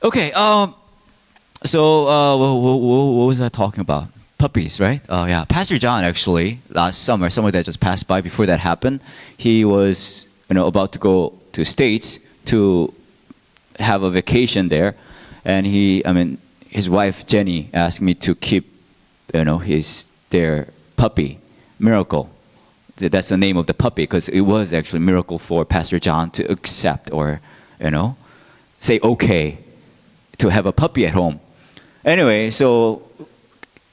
Okay. So what was I talking about? Puppies, right? Oh yeah. Pastor John actually last summer that just passed by. Before that happened, he was about to go to States to have a vacation there, and his wife Jenny asked me to keep their puppy Miracle. That's the name of the puppy because it was actually miracle for Pastor John to accept or say okay to have a puppy at home. Anyway, so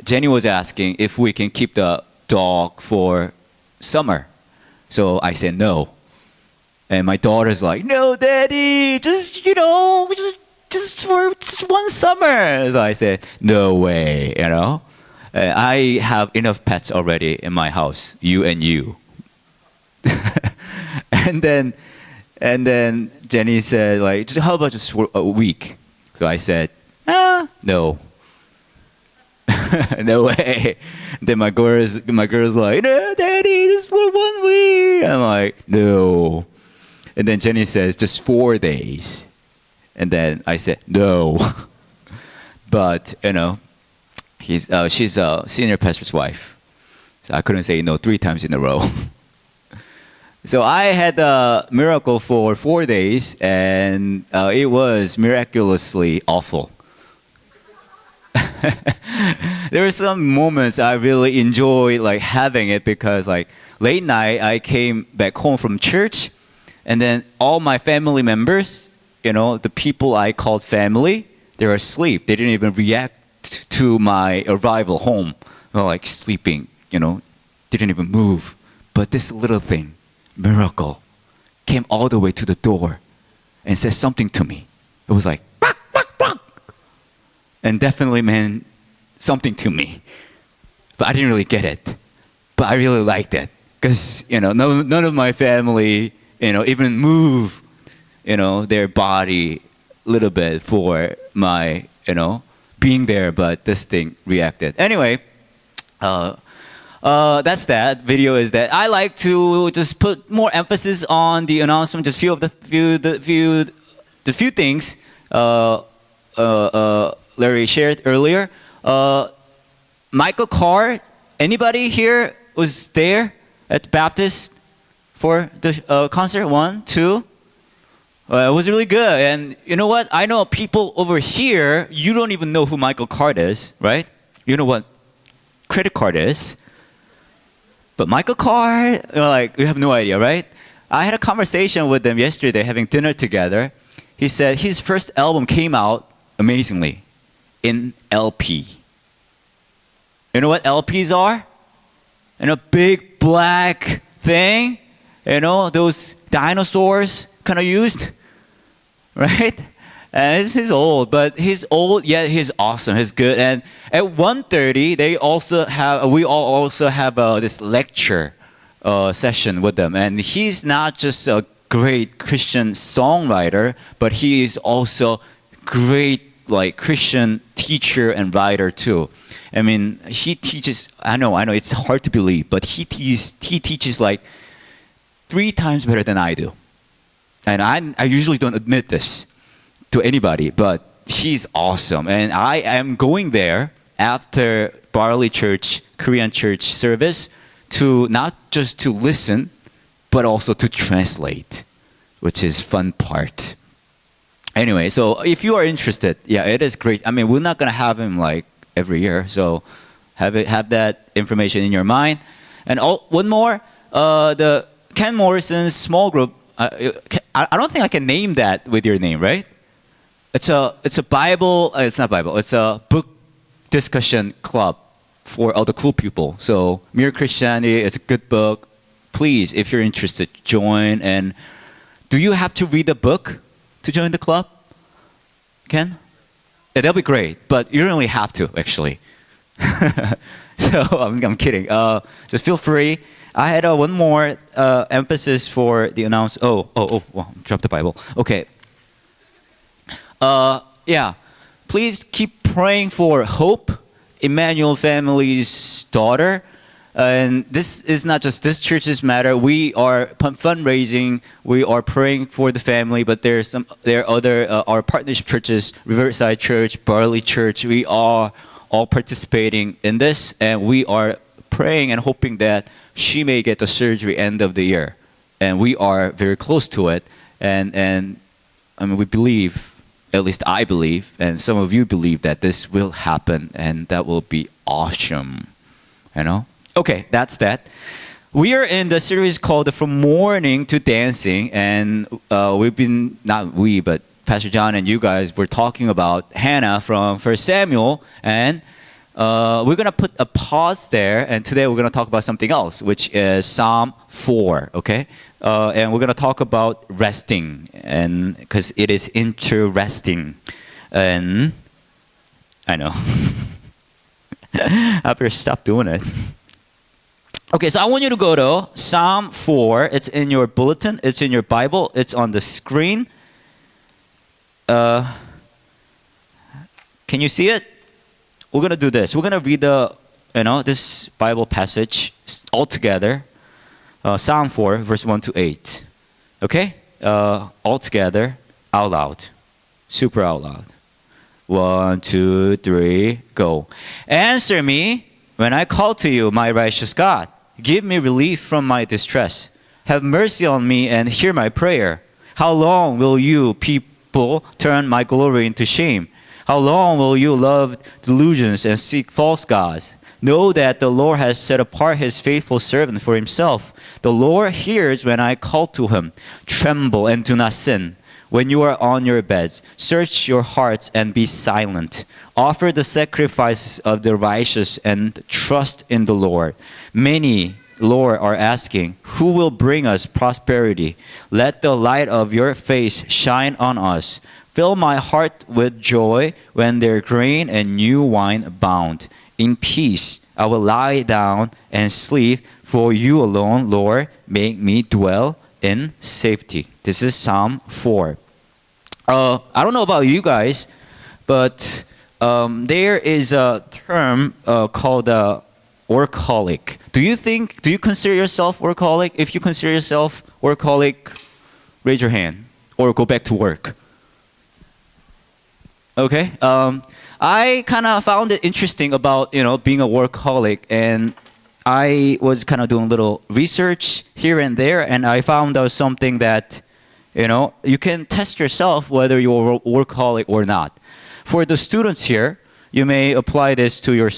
Jenny was asking if we can keep the dog for summer. So I said no. And my daughter's like, no, Daddy, just for just one summer. So I said, no way. I have enough pets already in my house, you and you. and then Jenny said, like, how about just for a week? So I said, no. No way. Then my girl's like, no, Daddy, just for 1 week. I'm like, no. And then Jenny says, just 4 days. And then I said, no. But, she's a senior pastor's wife. So I couldn't say no 3 times in a row. So I had a miracle for 4 days, and it was miraculously awful. There were some moments I really enjoyed like having it because like late night I came back home from church, and then all my family members, the people I called family, they were asleep. They didn't even react to my arrival home. They were like sleeping, didn't even move. But this little thing, Miracle, came all the way to the door and said something to me. It was like, "Bark, bark, bark," and definitely meant something to me. But I didn't really get it. But I really liked it because none of my family even move their body a little bit for my being there, but this thing reacted. Anyway, that's that. Video is that. I like to just put more emphasis on the announcement, just few things Larry shared earlier. Michael Carr, anybody here was there at the Baptist for the concert? 1, 2. It was really good. And you know what? I know people over here, you don't even know who Michael Carr is, right? You know what credit card is. But Michael Carr, you have no idea, right? I had a conversation with them yesterday, having dinner together. He said his first album came out amazingly in LP. You know what LPs are? Big black thing. Those dinosaurs kind of used, right? And he's old, but he's old, yet he's awesome. He's good. And at 1:30, we all also have this lecture session with them. And he's not just a great Christian songwriter, but he is also great Christian teacher and writer too. I mean, he teaches. I know, it's hard to believe, but he teaches like 3 times better than I do. And I usually don't admit this to anybody, but he's awesome. And I am going there after Barley Church, Korean church service to not just to listen, but also to translate, which is fun part. Anyway, so if you are interested, yeah, it is great. I mean, we're not gonna have him like every year, so have that information in your mind. And one more, the Ken Morrison's small group. I don't think I can name that with your name, right? It's a Bible. It's not Bible. It's a book discussion club for all the cool people. So Mere Christianity is a good book. Please, if you're interested, join. And do you have to read a book to join the club, Ken? Yeah, that'll be great. But you don't really have to, actually. So I'm kidding. So feel free. I had one more emphasis for the announce. Well, drop the Bible. Okay. Yeah. Please keep praying for Hope, Emmanuel family's daughter. And this is not just this church's matter. We are fundraising. We are praying for the family. But there are other our partnership churches, Riverside Church, Barley Church. We are all participating in this, and we are praying and hoping that she may get the surgery end of the year. And we are very close to it. And I mean, we believe, at least I believe, and some of you believe that this will happen, and that will be awesome. You know? Okay, that's that. We are in the series called From Mourning to Dancing, and we've been, not we, but Pastor John and you guys were talking about Hannah from 1 Samuel, and we're going to put a pause there, and today we're going to talk about something else, which is Psalm 4, okay? And we're going to talk about resting, and because it is interesting. And I know. I better stop doing it. Okay, so I want you to go to Psalm 4. It's in your bulletin. It's in your Bible. It's on the screen. Can you see it? We're going to do this. We're going to read this Bible passage all together. Psalm 4, verse 1 to 8. Okay? All together, out loud. Super out loud. 1, 2, 3, go. Answer me when I call to you, my righteous God. Give me relief from my distress. Have mercy on me and hear my prayer. How long will you people turn my glory into shame? How long will you love delusions and seek false gods? Know that the Lord has set apart his faithful servant for himself. The Lord hears when I call to him. Tremble and do not sin. When you are on your beds, search your hearts and be silent. Offer the sacrifices of the righteous and trust in the Lord. Many, Lord, are asking, who will bring us prosperity? Let the light of your face shine on us. Fill my heart with joy when their grain and new wine abound. In peace I will lie down and sleep, for you alone, Lord, make me dwell in safety. This is Psalm 4. I don't know about you guys, but there is a term called workaholic. Do you consider yourself workaholic? If you consider yourself workaholic, raise your hand or go back to work. Okay. I kind of found it interesting about being a workaholic, and I was kind of doing a little research here and there, and I found out something that you can test yourself whether you're a workaholic or not. For the students here, you may apply this to your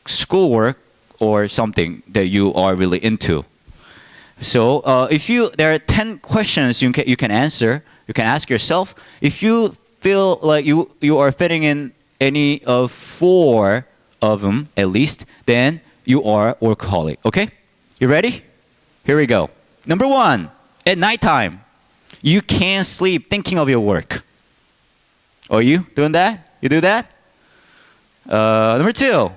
schoolwork or something that you are really into. So there are 10 questions you can answer. You can ask yourself. If you feel like you are fitting in any of 4 of them at least, then you are workaholic. Okay? You ready? Here we go. Number 1, at nighttime, you can't sleep thinking of your work. Are you doing that? You do that? Number 2,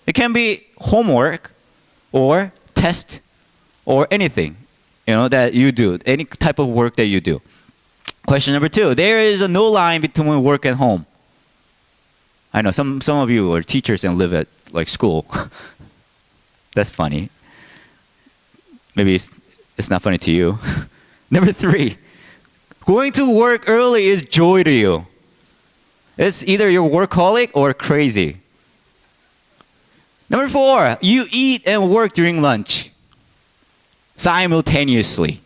it can be homework or test or anything that you do, any type of work that you do. Question number 2, there is no line between work and home. I know some of you are teachers and live at school. That's funny. Maybe it's not funny to you. Number 3, going to work early is joy to you. It's either you're workaholic or crazy. Number 4, you eat and work during lunch simultaneously.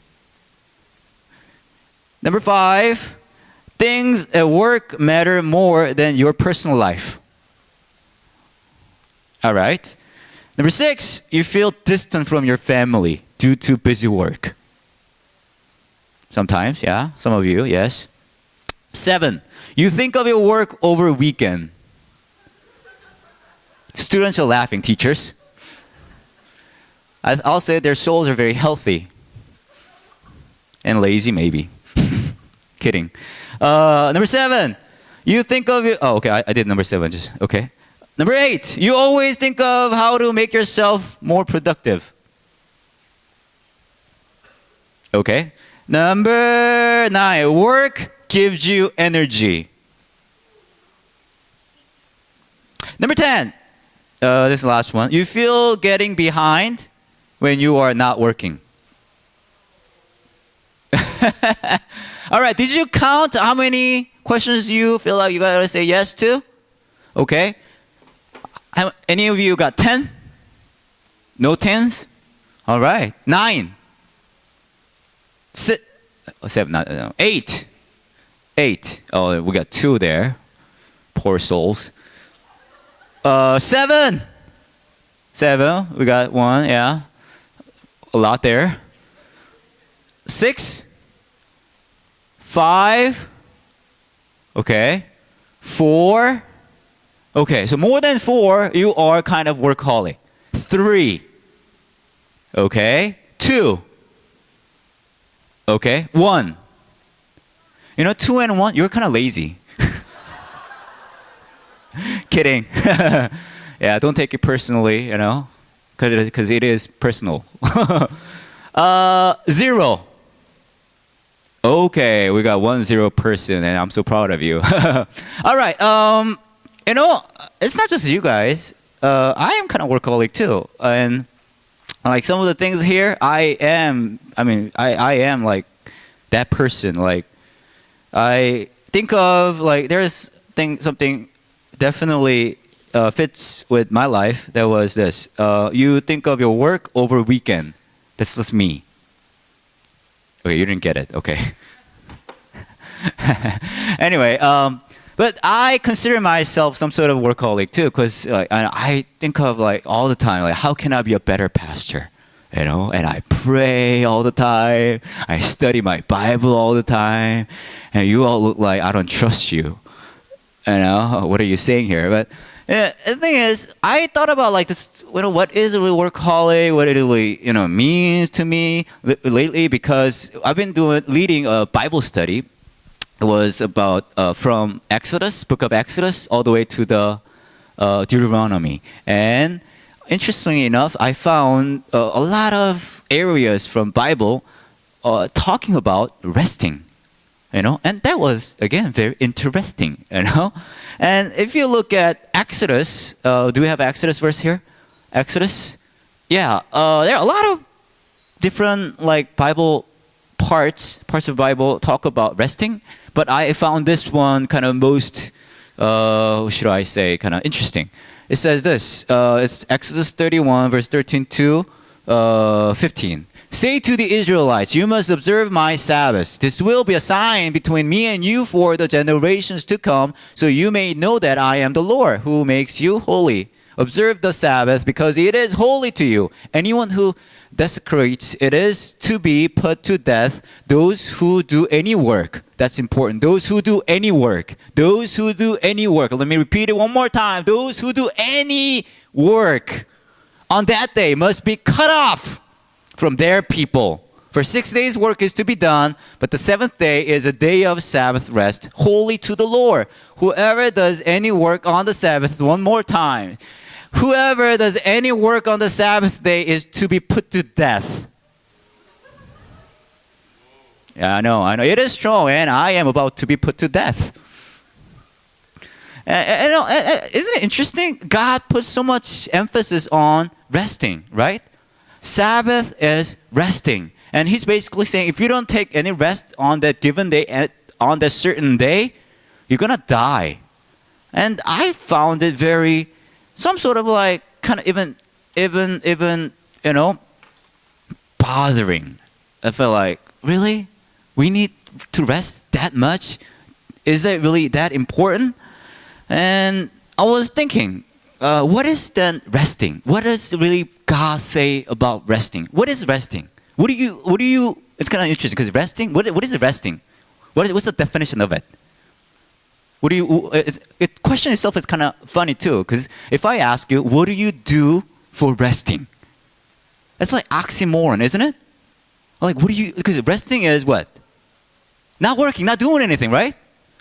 Number 5, things at work matter more than your personal life. All right. Number 6, you feel distant from your family due to busy work. Sometimes, yeah. Some of you, yes. 7, you think of your work over a weekend. Students are laughing, teachers. I'll say their souls are very healthy. And lazy, maybe. Kidding. Number 7, you think of your... Oh, okay, I did number 7. Okay. Number 8, you always think of how to make yourself more productive. Okay. Number 9, work gives you energy. Number 10, this is the last one. You feel getting behind when you are not working? All right, did you count how many questions you feel like you gotta say yes to? Okay. Any of you got 10? No 10s? All right. 9. 7, no, 8. 8. Oh, we got 2 there. Poor souls. 7. 7. We got 1, yeah. A lot there. 6. 5. Okay. 4. Okay, so more than 4, you are kind of workaholic. 3. Okay. 2. Okay. 1. 2 and 1, you're kind of lazy. Kidding. Yeah, don't take it personally, because it is personal. 0. Okay, we got 1-0 person, and I'm so proud of you. All right. It's not just you guys. I am kind of workaholic too, and like some of the things here, I am like that person. Like I think of like there's something definitely fits with my life. That was this. You think of your work over weekend. That's just me. Okay, you didn't get it. Okay. Anyway, but I consider myself some sort of workaholic too, because I think of like all the time, like how can I be a better pastor? And I pray all the time. I study my Bible all the time. And you all look like I don't trust you. What are you saying here? But the thing is, I thought about like this, what is a workaholic, what it really, means to me lately, because I've been leading a Bible study. It was about from book of Exodus, all the way to the Deuteronomy. And interestingly enough, I found a lot of areas from Bible talking about resting. And that was, again, very interesting, And if you look at Exodus, do we have Exodus verse here? Exodus? Yeah, there are a lot of different like Bible parts of Bible talk about resting, but I found this one kind of most, should I say, kind of interesting. It says this, it's Exodus 31, verse 13 to 15. Say to the Israelites, you must observe my Sabbaths. This will be a sign between me and you for the generations to come, so you may know that I am the Lord who makes you holy. Observe the Sabbath because it is holy to you. Anyone who desecrates it is to be put to death. Those who do any work. That's important. Those who do any work. Those who do any work. Let me repeat it one more time. Those who do any work on that day must be cut off from their people. For 6 days work is to be done, but the 7th day is a day of Sabbath rest, holy to the Lord. Whoever does any work on the Sabbath, one more time. Whoever does any work on the Sabbath day is to be put to death. Yeah, I know. It is strong, and I am about to be put to death. Isn't it interesting? God puts so much emphasis on resting, right? Sabbath is resting. And he's basically saying if you don't take any rest on that given day, on that certain day, you're going to die. And I found it very, some sort of like, kind of even, bothering. I felt like, really? We need to rest that much? Is it really that important? And I was thinking, what is then resting? What does really God say about resting? What is resting? What do you, it's kind of interesting because resting, what is resting? What's the definition of it? The question itself is kind of funny too, because if I ask you, what do you do for resting? It's like oxymoron, isn't it? Like, because resting is what? Not working, not doing anything, right?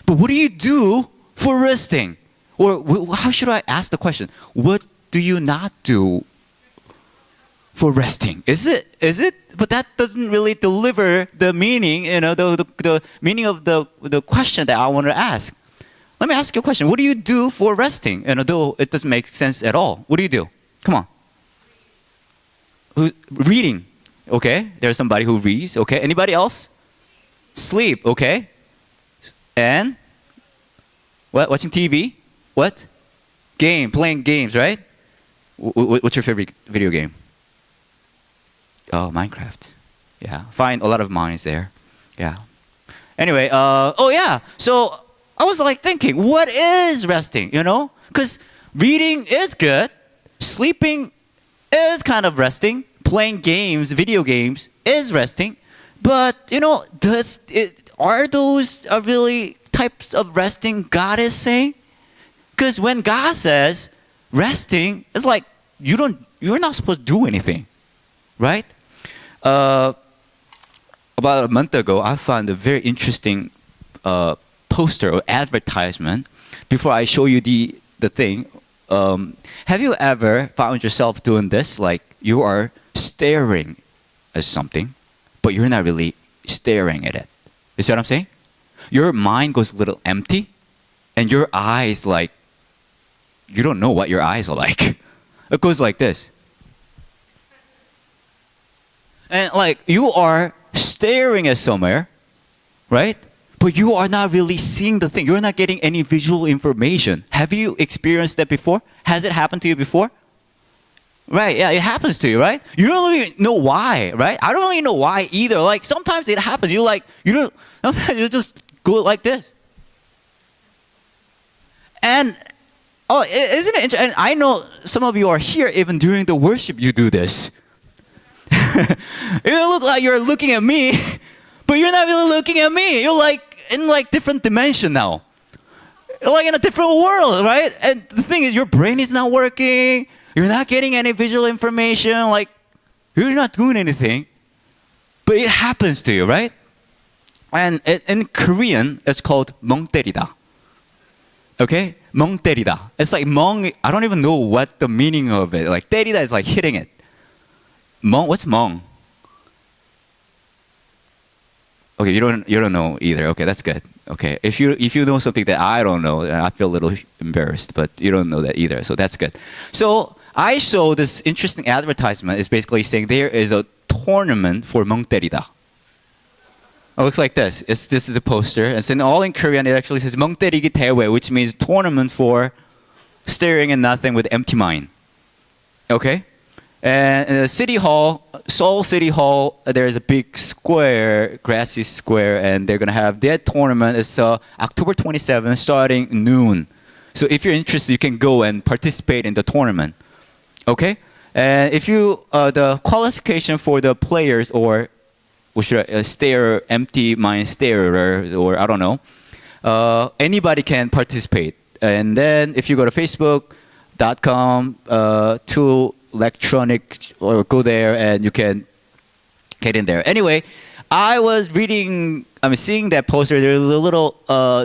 But what do you do for resting? Or how should I ask the question? What do you not do for resting? Is it? But that doesn't really deliver the meaning, the meaning of the question that I want to ask. Let me ask you a question. What do you do for resting? Though it doesn't make sense at all. What do you do? Come on. Who reading? Okay, there's somebody who reads. Okay, anybody else? Sleep. Okay, and what? Watching TV. What? Playing games, right? What's your favorite video game? Oh, Minecraft. Yeah, find a lot of mines there. Yeah. Anyway, oh yeah. So I was like thinking, what is resting? You know, because reading is good, sleeping is kind of resting, playing games, video games is resting, but you know, are those really types of resting God is saying? Because when God says resting, it's like you're not supposed to do anything, right? About a month ago, I found a very interesting poster or advertisement. Before I show you the thing, have you ever found yourself doing this? Like you are staring at something, but you're not really staring at it. You see what I'm saying? Your mind goes a little empty, and your eyes like you don't know what your eyes are like. It goes like this. And like you are staring at somewhere, right? But you are not really seeing the thing. You're not getting any visual information. Have you experienced that before? Has it happened to you before? Right, yeah, it happens to you, right? You don't really know why, right? I don't really know why either. Like sometimes it happens. Sometimes you just go like this. And isn't it interesting? And I know some of you are here even during the worship you do this. You look like you're looking at me, but you're not really looking at me. You're like in like different dimension now. You're like in a different world, right? And the thing is, your brain is not working. You're not getting any visual information. Like you're not doing anything, but it happens to you, right? And in Korean, it's called 멍 때리다. Okay, 멍 때리다. It's like 멍. I don't even know what the meaning of it. Like 때리다 is like hitting it. 멍, what's 멍? Okay, you don't know either. Okay, that's good. Okay, if you know something that I don't know, I feel a little embarrassed, but you don't know that either, so that's good. So I saw this interesting advertisement. It's basically saying there is a tournament for 멍 때리다. It looks like this. This is a poster. It's all in Korean. It actually says 멍 때리기 대회, which means tournament for staring at nothing with empty mind. Okay? And in the City Hall, Seoul City Hall, there is a big square, grassy square, and they're going to have their tournament. It's October 27th, starting noon. So if you're interested, you can go and participate in the tournament. Okay? And if the qualification for the players or empty mind starer, or I don't know, anybody can participate. And then if you go to facebook.com to electronic, or go there and you can get in there. Anyway, I was seeing that poster. There's a little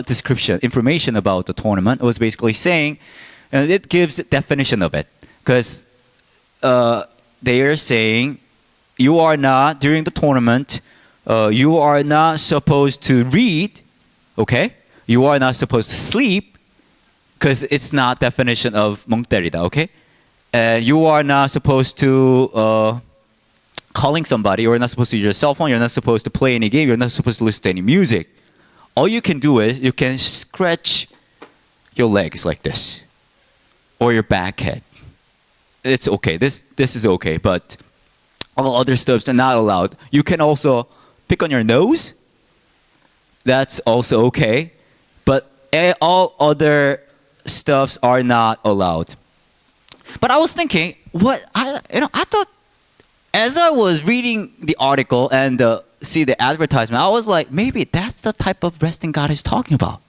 description, information about the tournament. It was basically saying, and it gives a definition of it, because they are saying you are not, during the tournament, you are not supposed to read, okay? You are not supposed to sleep, because it's not definition of 멍 때리다, okay? You are not supposed to calling somebody. You're not supposed to use your cell phone. You're not supposed to play any game. You're not supposed to listen to any music. All you can do is you can stretch your legs like this, or your back head. It's okay. This is okay, but all other stuffs are not allowed. You can also pick on your nose. That's also okay, but all other stuffs are not allowed. But I was thinking, I thought, as I was reading the article and see the advertisement, I was like, maybe that's the type of resting God is talking about.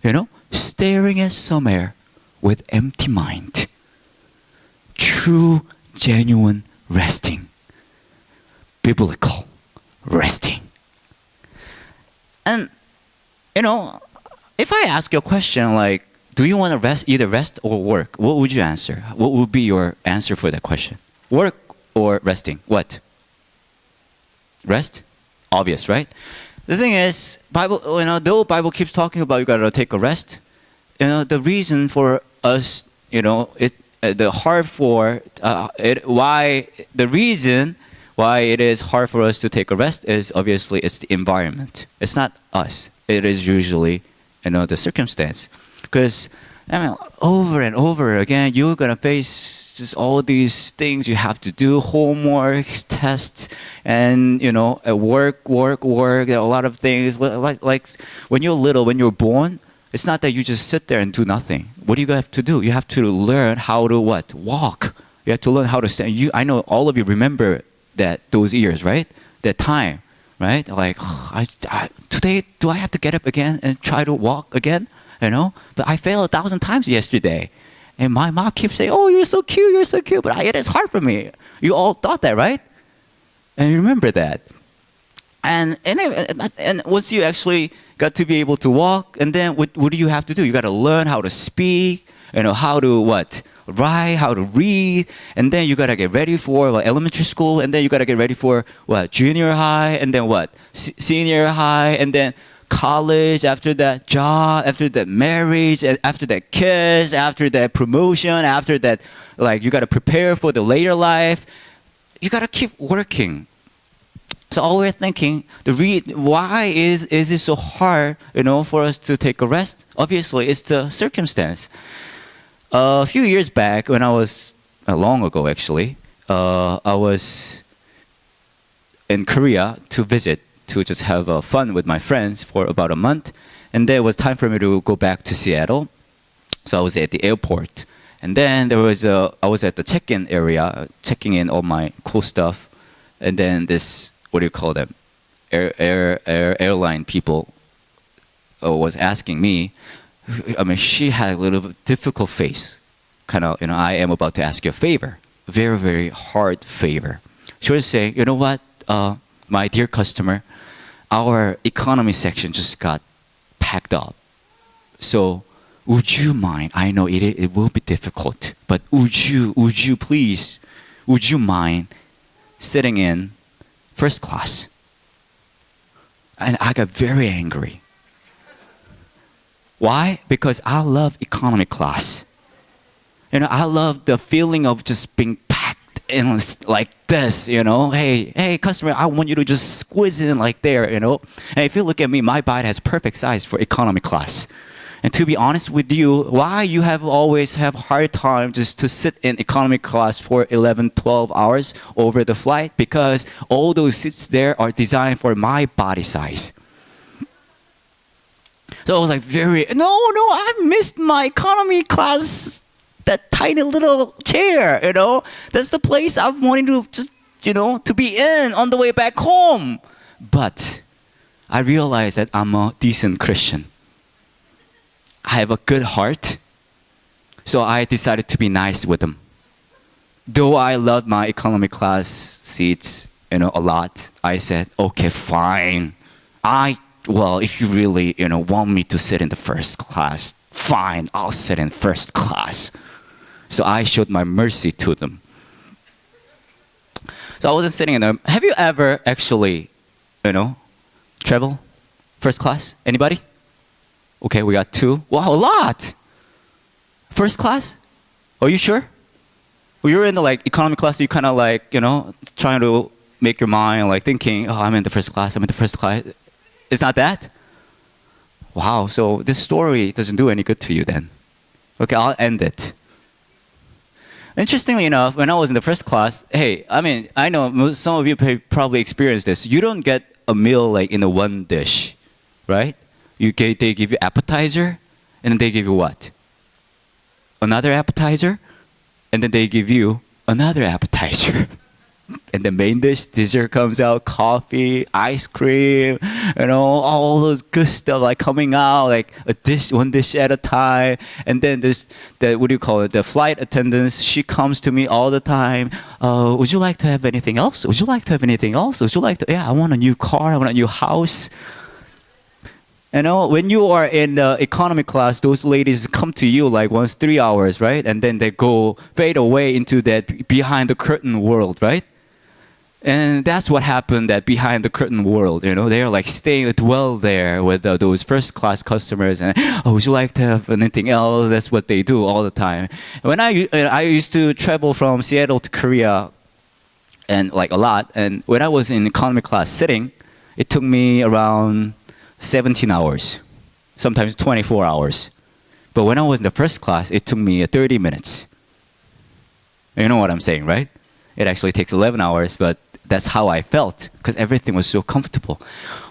You know, staring at somewhere with empty mind. True, genuine resting. Biblical resting. And, you know, if I ask you a question like, do you want to either rest or work? What would you answer? What would be your answer for that question? Work or resting? What? Rest? Obvious, right? The thing is, though Bible keeps talking about you gotta take a rest, the reason for us, the hard for why the reason why it is hard for us to take a rest is obviously it's the environment. It's not us. It is usually the circumstance. Because I mean, over and over again, you're gonna face just all these things you have to do, homework, tests, and work. There are a lot of things like when you're little, when you're born. It's not that you just sit there and do nothing. What do you have to do? You have to learn how to what? Walk. You have to learn how to stand. I know all of you remember those years, right? That time, right? Like, today, do I have to get up again and try to walk again? But I failed 1,000 times yesterday. And my mom keeps saying, oh, you're so cute. But it is hard for me. You all thought that, right? And you remember that. And once you actually got to be able to walk, and then what do you have to do? You got to learn how to speak, how to write, how to read, and then you got to get ready for elementary school, and then you got to get ready for junior high, and then senior high, and then college, after that job, after that marriage, and after that kids, after that promotion, after that you got to prepare for the later life. You got to keep working. So all we're thinking, why is it so hard, for us to take a rest? Obviously, it's the circumstance. A few years back, when I was long ago actually, I was in Korea to visit, to just have fun with my friends for about a month, and then it was time for me to go back to Seattle. So I was at the airport, and then I was at the check-in area, checking in all my cool stuff, and then this, what do you call them, airline people was asking me. I mean, she had a little bit difficult face, kind of. I am about to ask you a favor, very, very hard favor. She was saying, you know what, my dear customer, our economy section just got packed up. So would you mind? I know it will be difficult, but would you mind sitting in first class? And I got very angry. Why? Because I love economy class. I love the feeling of just being packed in like this, Hey, customer, I want you to just squeeze in like there, And if you look at me, my body has perfect size for economy class. And to be honest with you, why you always have hard time just to sit in economy class for 11, 12 hours over the flight? Because all those seats there are designed for my body size. So I was like no, I missed my economy class, that tiny little chair, That's the place I'm wanting to just, to be in on the way back home. But I realized that I'm a decent Christian. I have a good heart. So I decided to be nice with them. Though I loved my economy class seats, a lot, I said, okay, fine. Well, if you really, want me to sit in the first class, fine, I'll sit in first class. So I showed my mercy to them. So I wasn't sitting in them. Have you ever actually, travel first class? Anybody? Okay, we got 2. Wow, a lot. First class? Are you sure? When you're in the economy class, you kind of trying to make your mind thinking, oh, I'm in the first class. It's not that? Wow, so this story doesn't do any good to you then. Okay, I'll end it. Interestingly enough, when I was in the first class, I know some of you probably experienced this. You don't get a meal in a one dish, right? They give you appetizer, and then they give you what? Another appetizer, and then they give you another appetizer. And the main dish, dessert comes out, coffee, ice cream, all those good stuff coming out, one dish at a time. And then the flight attendant, she comes to me all the time. Would you like to have anything else? Would you like to have anything else? Would you like to? Yeah, I want a new car. I want a new house. When you are in the economy class, those ladies come to you once 3 hours, right? And then they fade away into that behind the curtain world, right? And that's what happened at behind the curtain world. They're like staying, dwell there with those first class customers. And oh, would you like to have anything else? That's what they do all the time. When I used to travel from Seattle to Korea, and like a lot. And when I was in economy class sitting, it took me around 17 hours, sometimes 24 hours. But when I was in the first class, it took me 30 minutes. You know what I'm saying, right? It actually takes 11 hours, but that's how I felt because everything was so comfortable.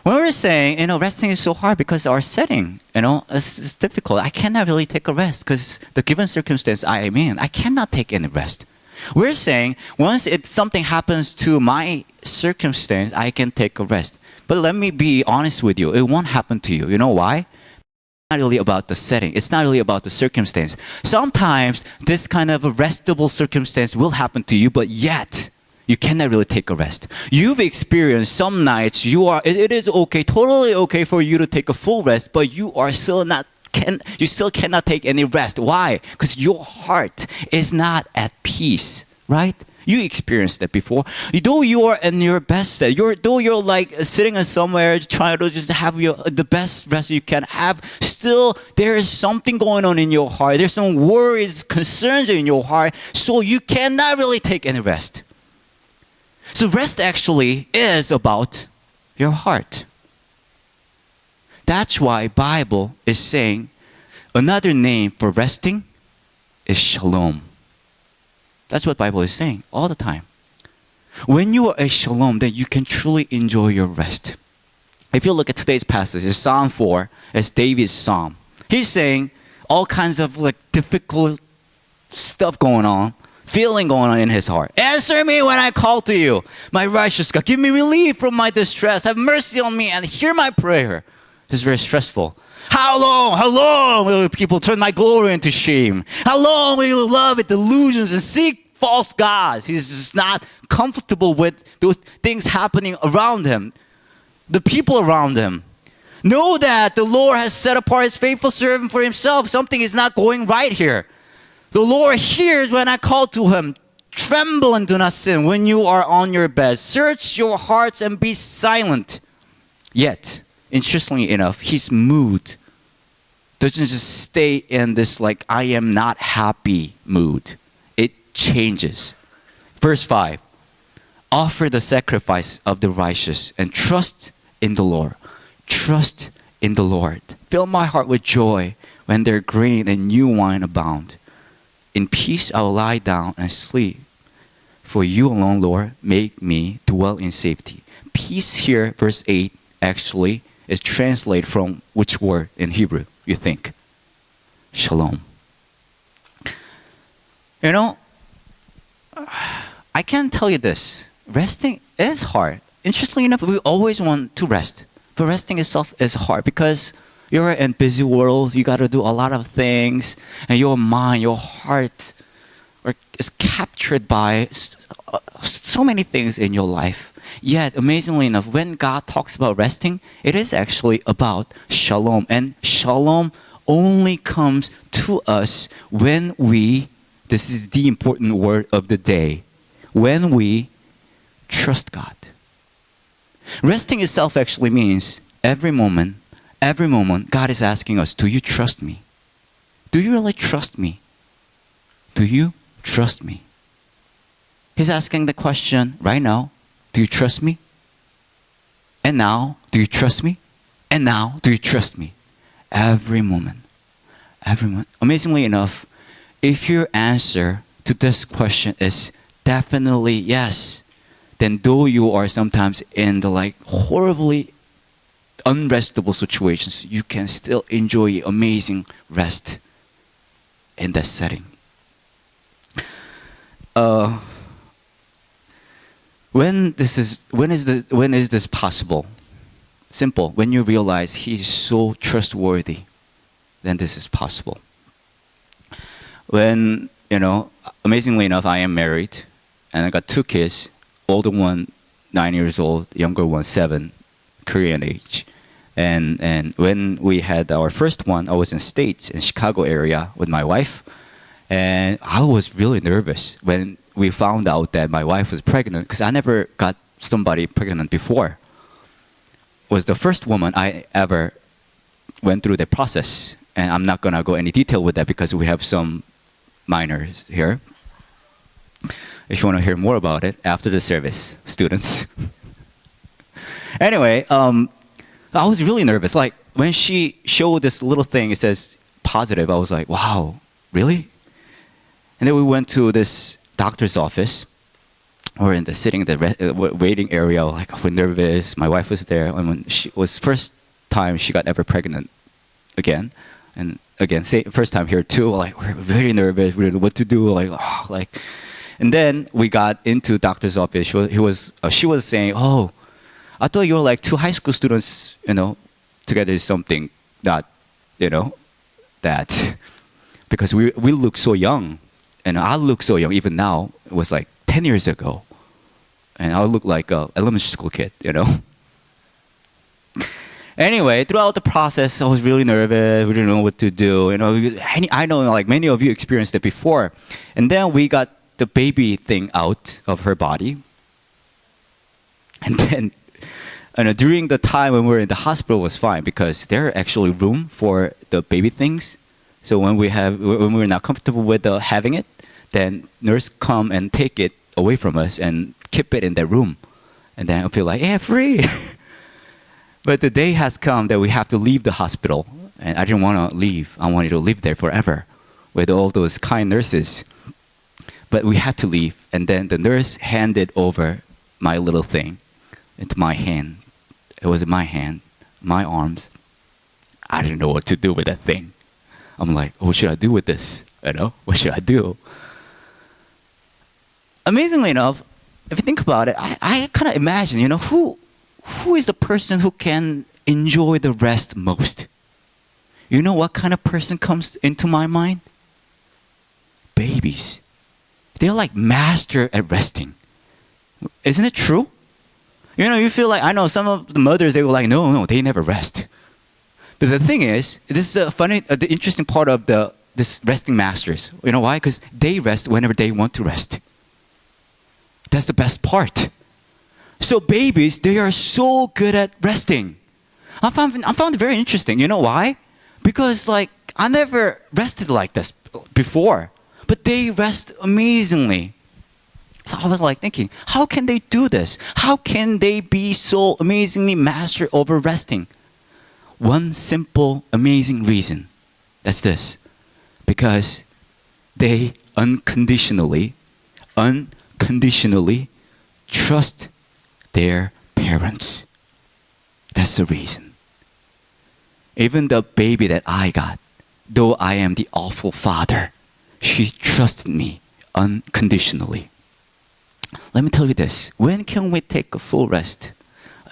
When we're saying, resting is so hard because our setting, it's difficult. I cannot really take a rest because the given circumstance I am in, I cannot take any rest. We're saying once something happens to my circumstance, I can take a rest. But let me be honest with you, it won't happen to you. You know why? It's not really about the setting. It's not really about the circumstance. Sometimes this kind of a restable circumstance will happen to you, but yet you cannot really take a rest. You've experienced some nights it is okay, totally okay for you to take a full rest, but you still cannot take any rest. Why? Because your heart is not at peace, right? You experienced that before. Though you are in your best state, though you're like sitting somewhere trying to just have the best rest you can have, still there is something going on in your heart. There's some worries, concerns in your heart, so you cannot really take any rest. So rest actually is about your heart. That's why Bible is saying another name for resting is shalom. That's what Bible is saying all the time. When you are a shalom, then you can truly enjoy your rest. If you look at today's passage, it's Psalm 4, it's David's psalm. He's saying all kinds of difficult stuff going on, feeling going on in his heart. Answer me when I call to you, my righteous God. Give me relief from my distress. Have mercy on me and hear my prayer. It's very stressful. How long will people turn my glory into shame? How long will you love delusions and seek false gods? He's just not comfortable with those things happening around him, the people around him. Know that the Lord has set apart his faithful servant for himself. Something is not going right here. The Lord hears when I call to him. Tremble and do not sin when you are on your bed. Search your hearts and be silent. Yet, interestingly enough, his mood doesn't just stay in this I am not happy mood. It changes. Verse 5, offer the sacrifice of the righteous and trust in the Lord. Trust in the Lord. Fill my heart with joy when their grain and new wine abound. In peace I will lie down and sleep. For you alone, Lord, make me dwell in safety. Peace here, verse 8, actually is translated from which word in Hebrew, you think? Shalom. I can tell you this. Resting is hard. Interestingly enough, we always want to rest. But resting itself is hard because you're in a busy world. You got to do a lot of things. And your mind, your heart is captured by so many things in your life. Yet, amazingly enough, when God talks about resting, it is actually about shalom. And shalom only comes to us when this is the important word of the day, when we trust God. Resting itself actually means every moment, God is asking us, do you trust me? Do you really trust me? Do you trust me? He's asking the question right now, do you trust me? And now, do you trust me? And now, do you trust me? Every moment. Amazingly enough, if your answer to this question is definitely yes, then though you are sometimes in the horribly unrestable situations, you can still enjoy amazing rest in that setting. When is this possible? Simple. When you realize he is so trustworthy, then this is possible. When, amazingly enough, I am married and I got 2 kids, older one 9 years old, younger one 7, Korean age. And when we had our first one, I was in States, in Chicago area with my wife. And I was really nervous when we found out that my wife was pregnant, because I never got somebody pregnant before, was the first woman I ever went through the process. And I'm not gonna go any detail with that because we have some minors here. If you want to hear more about it after the service, students. Anyway, I was really nervous. Like when she showed this little thing, it says positive. I was like, wow, really? And then we went to this doctor's office. We're in the sitting in the waiting area. Like we're nervous. My wife was there, and when she was first time she got ever pregnant again, and again, first time here too. Like we're very nervous. We didn't know what to do. Like. And then we got into doctor's office. She was saying, "Oh, I thought you were like two high school students, together is something that, that because we look so young, and I look so young even now. It was like 10 years ago, and I look like a elementary school kid, Anyway, throughout the process, I was really nervous. We didn't know what to do. I know like many of you experienced it before, and then we got the baby thing out of her body. And then during the time when we were in the hospital was fine because there are actually room for the baby things. So when we're not comfortable with having it, then nurse come and take it away from us and keep it in that room. And then I feel like, yeah, free. But the day has come that we have to leave the hospital. And I didn't want to leave. I wanted to live there forever with all those kind nurses. But we had to leave, and then the nurse handed over my little thing into my hand. It was in my hand, my arms. I didn't know what to do with that thing. I'm like, what should I do with this? What should I do? Amazingly enough, if you think about it, I kind of imagine, who is the person who can enjoy the rest most? You know what kind of person comes into my mind? Babies. They're like master at resting. Isn't it true? You feel like, I know some of the mothers, they were like, no, they never rest. But the thing is, this is the interesting part of this resting masters. You know why? Because they rest whenever they want to rest. That's the best part. So babies, they are so good at resting. I found it very interesting. You know why? Because like, I never rested like this before. But they rest amazingly. So I was like thinking, how can they do this? How can they be so amazingly master over resting? One simple, amazing reason. That's this. Because they unconditionally trust their parents. That's the reason. Even the baby that I got, though I am the awful father, she trusted me unconditionally. Let me tell you this. When can we take a full rest?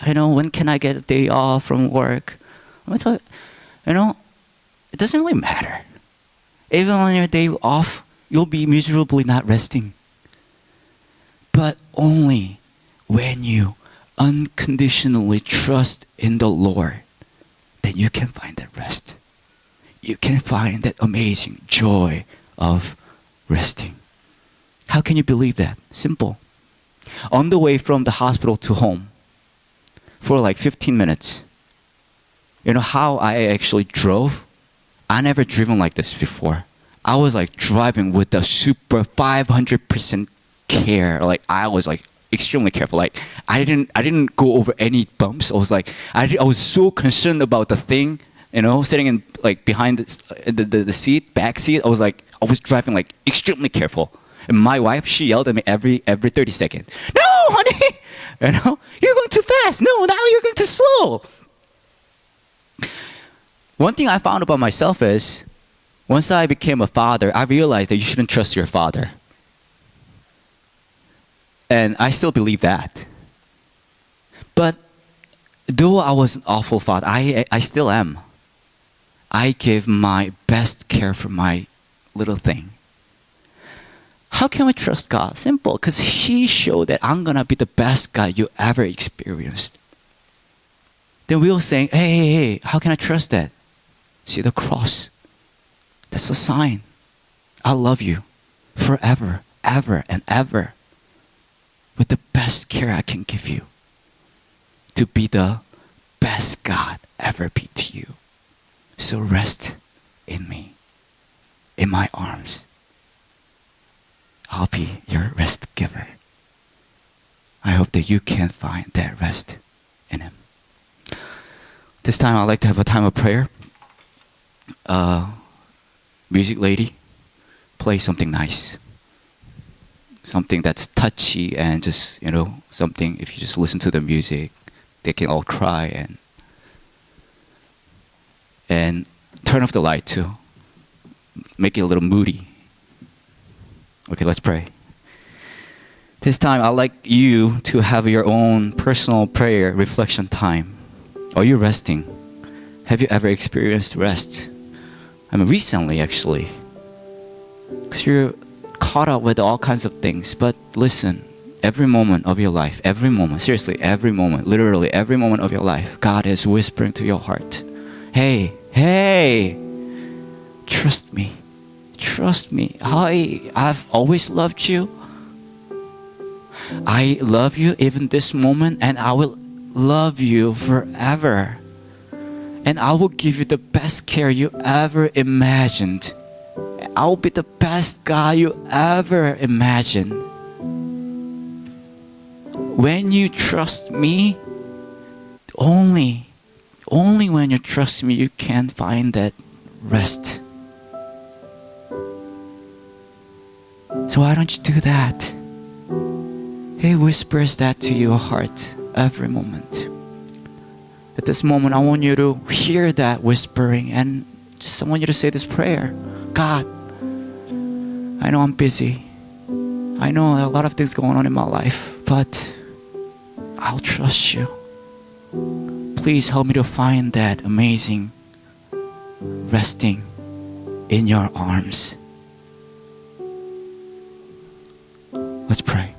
When can I get a day off from work? Let me tell you, it doesn't really matter. Even on your day off, you'll be miserably not resting. But only when you unconditionally trust in the Lord, then you can find that rest. You can find that amazing joy of resting. How can you believe that? Simple. On the way from the hospital to home, for like 15 minutes, you know how I actually drove? I never driven like this before. I was like driving with the super 500% care. Like I was like extremely careful. Like I didn't go over any bumps. I was like, I was so concerned about the thing, sitting in like behind the seat, back seat. I was driving like extremely careful. And my wife, she yelled at me every 30 seconds. No, honey, you're going too fast. No, now you're going too slow. One thing I found about myself is, once I became a father, I realized that you shouldn't trust your father. And I still believe that. But though I was an awful father, I still am. I give my best care for my little thing. How can we trust God? Simple, because He showed that I'm going to be the best God you ever experienced. Then we'll say, hey, how can I trust that? See the cross. That's a sign. I love you forever, forever and ever with the best care I can give you, to be the best God ever be to you. So rest in me, in my arms. I'll be your rest giver. I hope that you can find that rest in Him. This time I'd like to have a time of prayer. Music lady, play something nice. Something that's touchy and just, something, if you just listen to the music, they can all cry, and turn off the light too. Make it a little moody. Okay, let's pray. This time I'd like you to have your own personal prayer reflection time. Are you resting? Have you ever experienced rest? Recently actually. Because you're caught up with all kinds of things. But listen, every moment of your life, every moment, seriously, every moment, literally every moment of your life, God is whispering to your heart, hey, trust me. Trust me. I've always loved you. I love you even this moment, and I will love you forever. And I will give you the best care you ever imagined. I'll be the best guy you ever imagined. When you trust me, only when you trust me, you can find that rest. So why don't you do that? He whispers that to your heart every moment. At this moment, I want you to hear that whispering, and I want you to say this prayer. God, I know I'm busy. I know a lot of things going on in my life, but I'll trust you. Please help me to find that amazing resting in your arms. Let's pray.